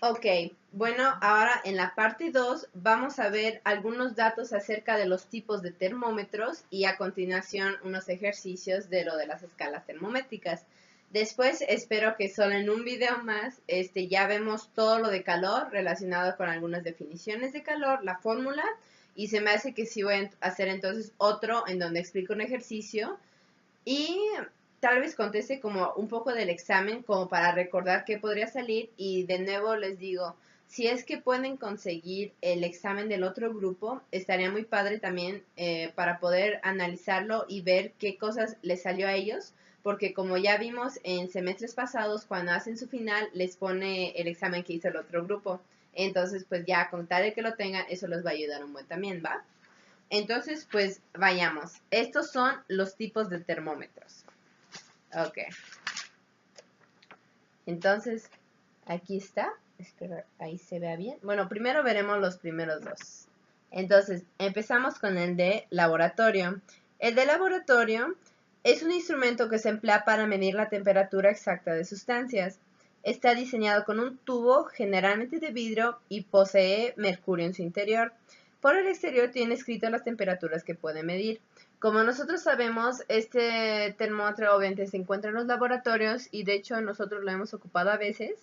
Ok, bueno, ahora en la parte 2 vamos a ver algunos datos acerca de los tipos de termómetros y a continuación unos ejercicios de lo de las escalas termométricas. Después espero que solo en un video más ya vemos todo lo de calor relacionado con algunas definiciones de calor, la fórmula, y se me hace que sí voy a hacer entonces otro en donde explico un ejercicio y tal vez conteste como un poco del examen como para recordar qué podría salir y de nuevo les digo, si es que pueden conseguir el examen del otro grupo, estaría muy padre también para poder analizarlo y ver qué cosas les salió a ellos, porque como ya vimos en semestres pasados, cuando hacen su final, les pone el examen que hizo el otro grupo. Entonces, pues ya con tal de que lo tengan, eso les va a ayudar un buen también, ¿va? Entonces, pues vayamos. Estos son los tipos de termómetros. Ok. Entonces, aquí está. Espero ahí se vea bien. Bueno, primero veremos los primeros dos. Entonces, empezamos con el de laboratorio. El de laboratorio es un instrumento que se emplea para medir la temperatura exacta de sustancias. Está diseñado con un tubo generalmente de vidrio y posee mercurio en su interior. Por el exterior tiene escrito las temperaturas que puede medir. Como nosotros sabemos, este termómetro obviamente se encuentra en los laboratorios y de hecho nosotros lo hemos ocupado a veces.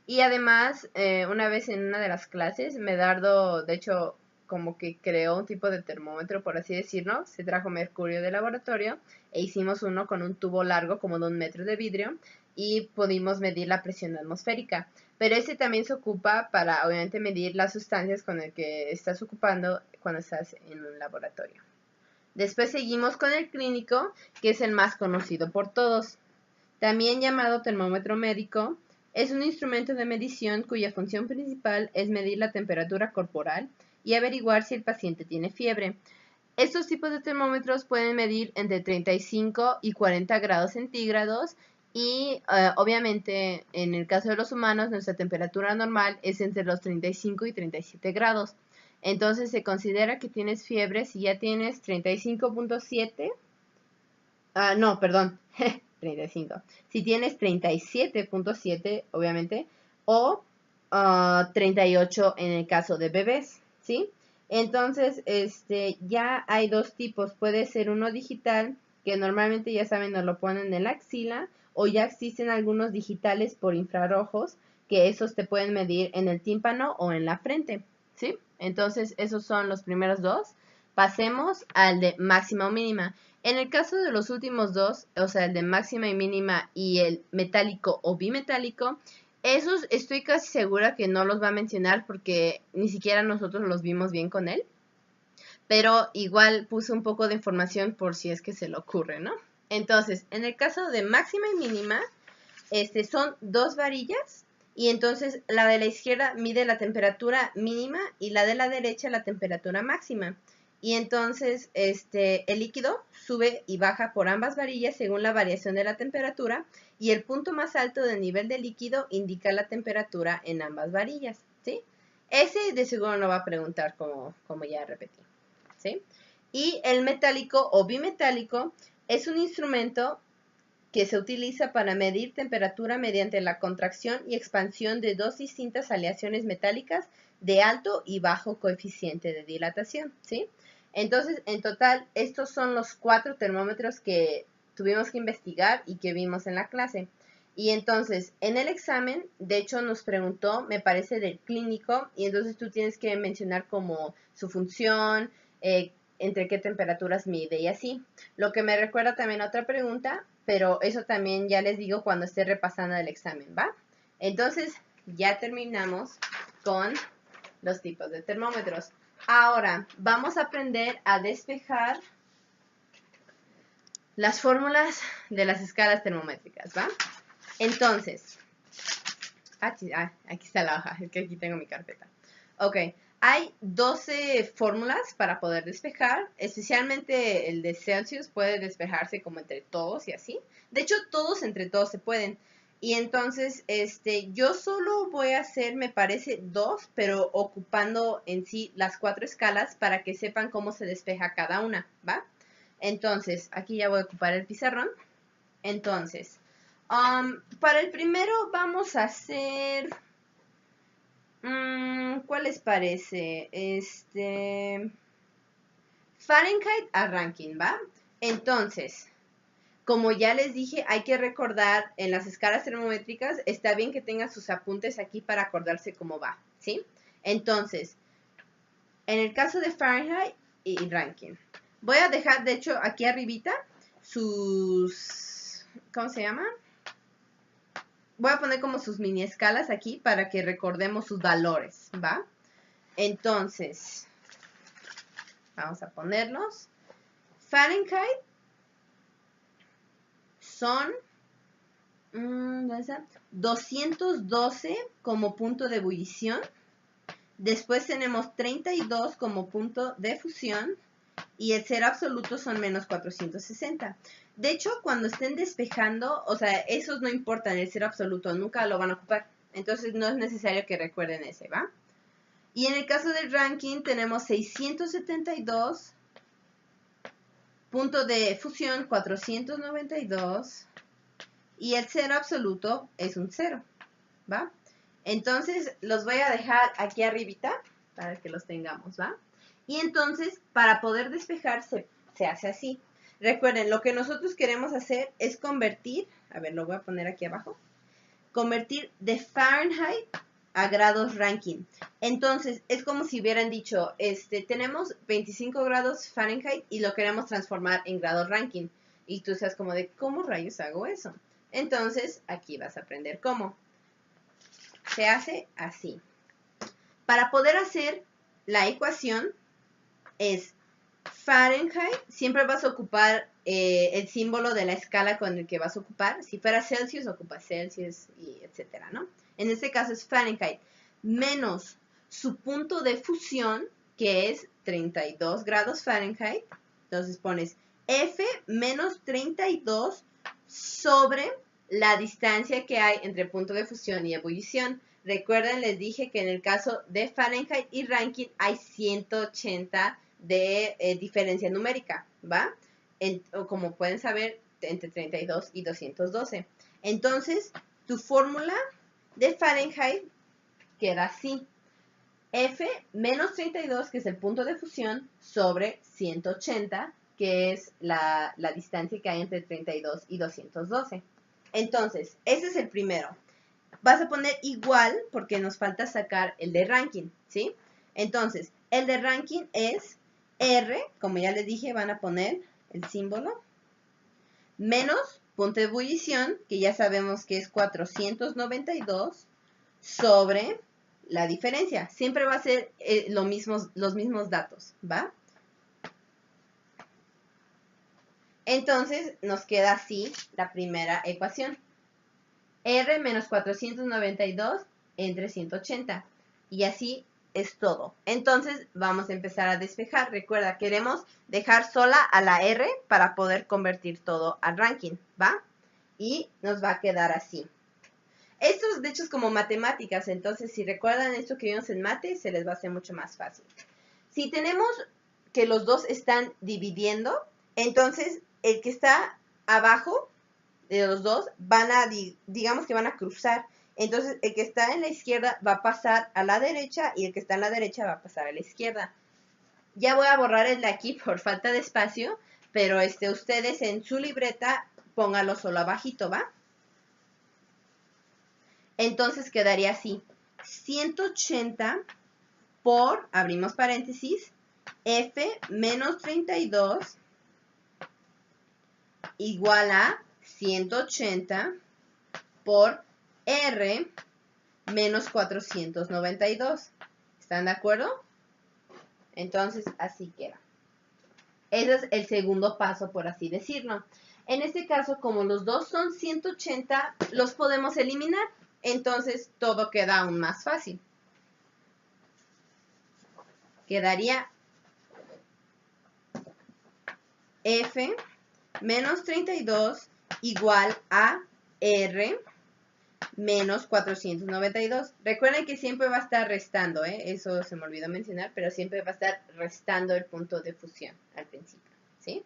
Y además, una vez en una de las clases, Medardo, de hecho, como que creó un tipo de termómetro, por así decirlo. Se trajo mercurio de laboratorio e hicimos uno con un tubo largo como de 1 metro de vidrio y pudimos medir la presión atmosférica. Pero ese también se ocupa para, obviamente, medir las sustancias con el que estás ocupando cuando estás en un laboratorio. Después seguimos con el clínico, que es el más conocido por todos. También llamado termómetro médico, es un instrumento de medición cuya función principal es medir la temperatura corporal y averiguar si el paciente tiene fiebre. Estos tipos de termómetros pueden medir entre 35 y 40 grados centígrados y obviamente en el caso de los humanos nuestra temperatura normal es entre los 35 y 37 grados. Entonces se considera que tienes fiebre si ya tienes 35.7. No, perdón, 35. Si tienes 37.7, obviamente, o 38 en el caso de bebés, ¿sí? Entonces, ya hay dos tipos. Puede ser uno digital, que normalmente ya saben, nos lo ponen en la axila, o ya existen algunos digitales por infrarrojos, que esos te pueden medir en el tímpano o en la frente, ¿sí? Entonces, esos son los primeros dos. Pasemos al de máxima o mínima. En el caso de los últimos dos, o sea, el de máxima y mínima y el metálico o bimetálico, esos estoy casi segura que no los va a mencionar porque ni siquiera nosotros los vimos bien con él. Pero igual puse un poco de información por si es que se le ocurre, ¿no? Entonces, en el caso de máxima y mínima, son dos varillas y entonces la de la izquierda mide la temperatura mínima y la de la derecha la temperatura máxima. Y entonces el líquido sube y baja por ambas varillas según la variación de la temperatura y el punto más alto del nivel del líquido indica la temperatura en ambas varillas, ¿sí? Ese de seguro no va a preguntar como ya repetí, ¿sí? Y el metálico o bimetálico es un instrumento que se utiliza para medir temperatura mediante la contracción y expansión de dos distintas aleaciones metálicas de alto y bajo coeficiente de dilatación, ¿sí? Entonces, en total, estos son los 4 termómetros que tuvimos que investigar y que vimos en la clase. Y entonces, en el examen, de hecho, nos preguntó, me parece, del clínico, y entonces tú tienes que mencionar como su función, entre qué temperaturas mide y así. Lo que me recuerda también a otra pregunta, pero eso también ya les digo cuando esté repasando el examen, ¿va? Entonces, ya terminamos con los tipos de termómetros. Ahora, vamos a aprender a despejar las fórmulas de las escalas termométricas, ¿va? Entonces, aquí está la hoja, es que aquí tengo mi carpeta. Ok, hay 12 fórmulas para poder despejar, especialmente el de Celsius puede despejarse como entre todos y así. De hecho, todos entre todos se pueden. Y entonces, yo solo voy a hacer, me parece, 2, pero ocupando en sí las 4 escalas para que sepan cómo se despeja cada una, ¿va? Entonces, aquí ya voy a ocupar el pizarrón. Entonces, para el primero vamos a hacer ¿Cuál les parece? Fahrenheit a Rankine, ¿va? Entonces, como ya les dije, hay que recordar en las escalas termométricas, está bien que tengan sus apuntes aquí para acordarse cómo va, ¿sí? Entonces, en el caso de Fahrenheit y Rankine, voy a dejar, de hecho, aquí arribita sus, ¿cómo se llama? Voy a poner como sus mini escalas aquí para que recordemos sus valores, ¿va? Entonces, vamos a ponerlos. Fahrenheit son 212 como punto de ebullición. Después tenemos 32 como punto de fusión. Y el cero absoluto son menos 460. De hecho, cuando estén despejando, o sea, esos no importan, el cero absoluto, nunca lo van a ocupar. Entonces no es necesario que recuerden ese, ¿va? Y en el caso del Rankine tenemos 672, punto de fusión 492, y el cero absoluto es un 0, ¿va? Entonces los voy a dejar aquí arribita para que los tengamos, ¿va? Y entonces, para poder despejar, se hace así. Recuerden, lo que nosotros queremos hacer es convertir, a ver, lo voy a poner aquí abajo, convertir de Fahrenheit a grados Rankine. Entonces, es como si hubieran dicho, tenemos 25 grados Fahrenheit y lo queremos transformar en grados Rankine. Y tú seas como de, ¿cómo rayos hago eso? Entonces, aquí vas a aprender cómo. Se hace así. Para poder hacer la ecuación, es Fahrenheit, siempre vas a ocupar el símbolo de la escala con el que vas a ocupar. Si fuera Celsius, ocupas Celsius y etcétera, ¿no? En este caso es Fahrenheit menos su punto de fusión, que es 32 grados Fahrenheit. Entonces pones F menos 32 sobre la distancia que hay entre punto de fusión y ebullición. Recuerden, les dije que en el caso de Fahrenheit y Rankine hay 180 de diferencia numérica, ¿va? Como pueden saber, entre 32 y 212. Entonces, tu fórmula de Fahrenheit queda así. F menos 32, que es el punto de fusión, sobre 180, que es la distancia que hay entre 32 y 212. Entonces, ese es el primero. Vas a poner igual porque nos falta sacar el de Rankine, ¿sí? Entonces, el de Rankine es R, como ya les dije, van a poner el símbolo, menos punto de ebullición, que ya sabemos que es 492, sobre la diferencia. Siempre va a ser los mismos datos, ¿va? Entonces, nos queda así la primera ecuación. R menos 492 entre 180. Y así es todo. Entonces vamos a empezar a despejar. Recuerda, queremos dejar sola a la R para poder convertir todo a Rankine, ¿va? Y nos va a quedar así. Esto de hecho es como matemáticas, entonces si recuerdan esto que vimos en mate, se les va a hacer mucho más fácil. Si tenemos que los dos están dividiendo, entonces el que está abajo de los dos digamos que van a cruzar. Entonces, el que está en la izquierda va a pasar a la derecha y el que está en la derecha va a pasar a la izquierda. Ya voy a borrar el de aquí por falta de espacio, pero ustedes en su libreta pónganlo solo abajito, ¿va? Entonces quedaría así. 180 por, abrimos paréntesis, F menos 32 igual a 180 por R menos 492. ¿Están de acuerdo? Entonces, así queda. Ese es el segundo paso, por así decirlo. En este caso, como los dos son 180, los podemos eliminar. Entonces, todo queda aún más fácil. Quedaría F menos 32 igual a R menos 492. Recuerden que siempre va a estar restando, eso se me olvidó mencionar, pero siempre va a estar restando el punto de fusión al principio, ¿sí?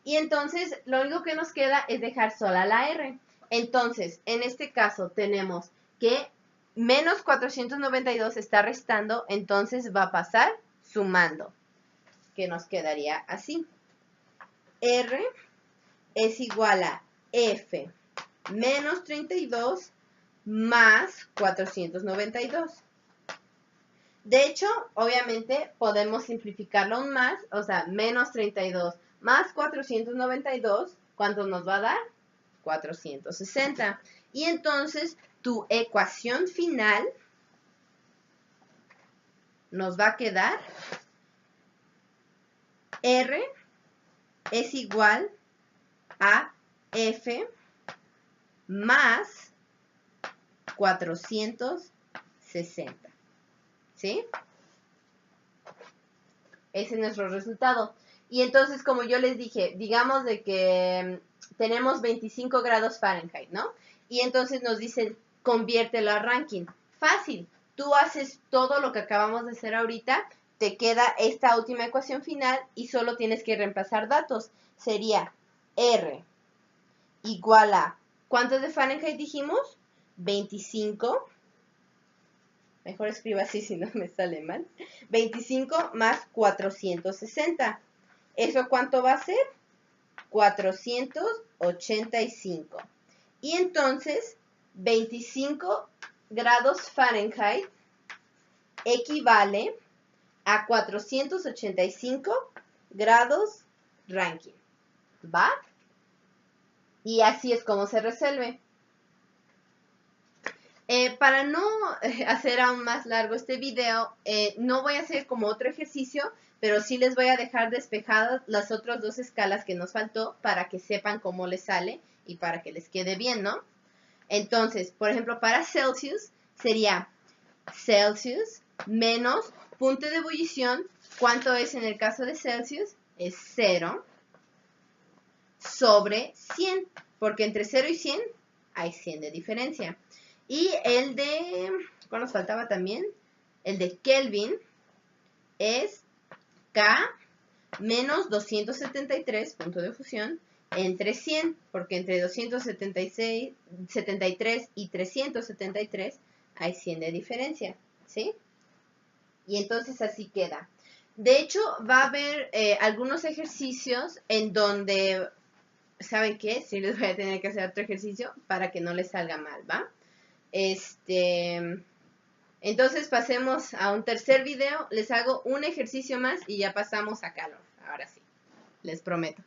Y entonces lo único que nos queda es dejar sola la R. Entonces, en este caso tenemos que menos 492 está restando, entonces va a pasar sumando, que nos quedaría así. R es igual a F menos 32 más 492. De hecho, obviamente podemos simplificarlo aún más, o sea, menos 32 más 492, ¿cuánto nos va a dar? 460. Y entonces tu ecuación final nos va a quedar R es igual a F más 460. ¿Sí? Ese es nuestro resultado. Y entonces, como yo les dije, digamos de que tenemos 25 grados Fahrenheit, ¿no? Y entonces nos dicen, conviértelo a ranking. Fácil. Tú haces todo lo que acabamos de hacer ahorita, te queda esta última ecuación final y solo tienes que reemplazar datos. Sería R igual a, ¿cuánto de Fahrenheit dijimos? 25. Mejor escribo así si no me sale mal. 25 más 460. ¿Eso cuánto va a ser? 485. Y entonces, 25 grados Fahrenheit equivale a 485 grados Rankine. ¿Va? Y así es como se resuelve. Para no hacer aún más largo este video, no voy a hacer como otro ejercicio, pero sí les voy a dejar despejadas las otras dos escalas que nos faltó para que sepan cómo les sale y para que les quede bien, ¿no? Entonces, por ejemplo, para Celsius sería Celsius menos punto de ebullición. ¿Cuánto es en el caso de Celsius? Es 0 sobre 100, porque entre 0 y 100 hay 100 de diferencia. Y el de, ¿cuál nos faltaba también? El de Kelvin es K menos 273, punto de fusión, entre 100, porque entre 273 y 373 hay 100 de diferencia, ¿sí? Y entonces así queda. De hecho, va a haber algunos ejercicios en donde, ¿saben qué? Sí les voy a tener que hacer otro ejercicio para que no les salga mal, ¿va? Entonces pasemos a un tercer video, les hago un ejercicio más y ya pasamos a calor, ahora sí, les prometo.